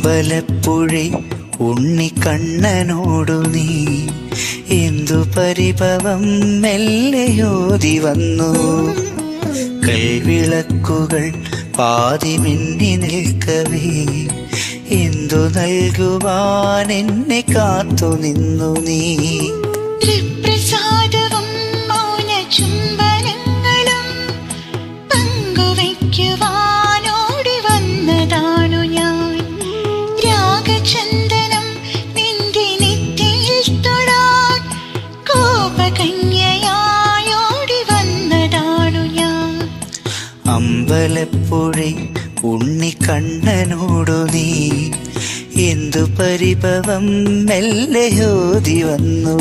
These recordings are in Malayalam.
അമ്പലപ്പുഴെ ഉണ്ണിക്കണ്ണനോടു നീ എന്തു പരിഭവം മെല്ലെയോതി വന്നു. കൽവിളക്കുകൾ പാതി മിന്നി നിൽക്കവേ എന്തു നൽകുവാൻ എന്നെ കാത്തു നിന്നു നീ. പ്രസാദവും മൗന ചുംബനങ്ങളും പങ്കുവയ്ക്കുവാനോടി വന്നതാണു ഞാൻ. രാഗചന്ദനം നിന്റെ നെറ്റിയിൽ തൊടാൻ കോപകന്യയായോടി വന്നതാണു ഞാൻ. അമ്പലപ്പുഴെ ഉണ്ണിക്കണ്ണനോടു നീ എന്തു പരിഭവം മെല്ലെയോതി വന്നു.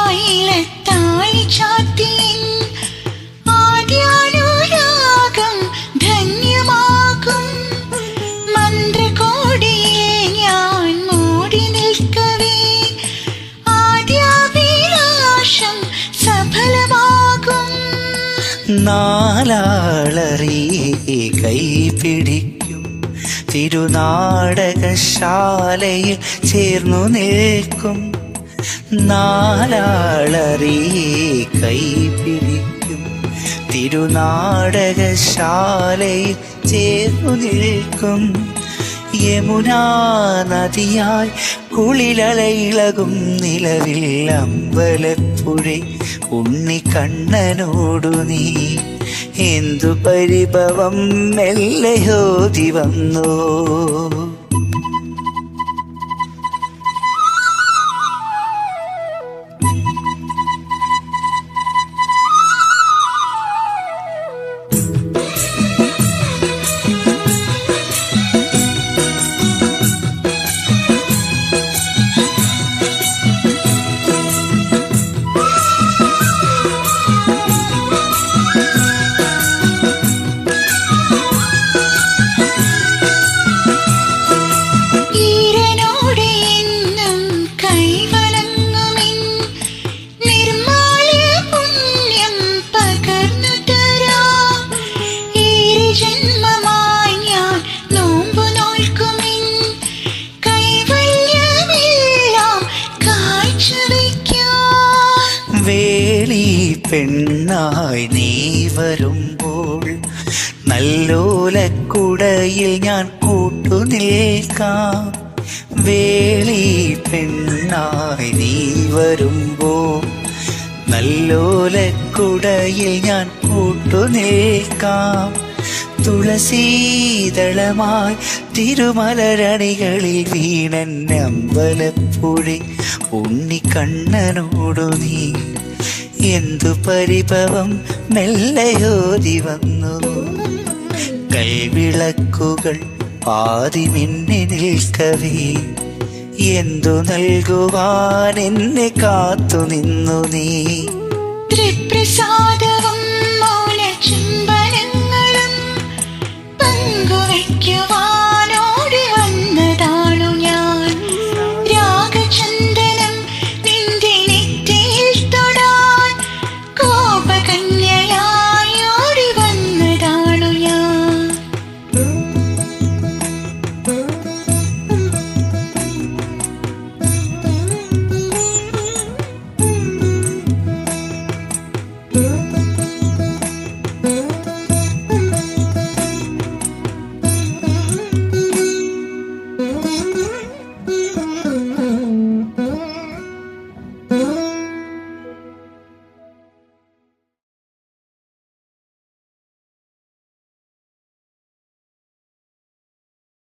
സാക്ഷിയായിലെത്തായി ചാത്തിൻ ആദ്യാനുരാഗം ധന്യമാകും. മന്ത്രകോടിയെ ഞാൻ മൂടി നിൽക്കവേ ആദ്യാഭിലാഷം സഫലമാകും. നാലാളറിയെ കൈപിടിക്കും തിരുനാടകശാലയിൽ ചേർന്നു നിൽക്കും. നാലാളറിയെ കൈപിടിക്കും തിരുനാടകശാലയിൽ ചേർന്നു നിൽക്കും. യമുനാ നദിയായി കുളിലലയിളകും നിലവിൽ അമ്പലപ്പുഴെ ഉണ്ണിക്കണ്ണനോടു നീ എന്തു പരിഭവം മെല്ലെയോതി വന്നു. വേളി പെണ്ണായി നീ വരുമ്പോൾ നല്ലോലക്കുടയിൽ ഞാൻ കൂട്ടുനിൽക്കാം. വേളി പെണ്ണായി നീ വരുമ്പോൾ നല്ലോലക്കുടയിൽ ഞാൻ കൂട്ടുനിൽക്കാം. തുളസീതളമായി തിരുമലരണികളിൽ വീണന്റെ അമ്പലപ്പുഴെ ഉണ്ണിക്കണ്ണനോടു നീ എന്തു പരിഭവം മെല്ലെയോതി വന്നു. കൽവിളക്കുകൾ പാതി മിന്നി നിൽക്കവേ എന്തു നൽകുവാൻ എന്നെ കാത്തു നിന്നു നീ. പ്രസാദവും മൗന ചുംബനങ്ങളും പങ്കുവയ്ക്കുവാൻ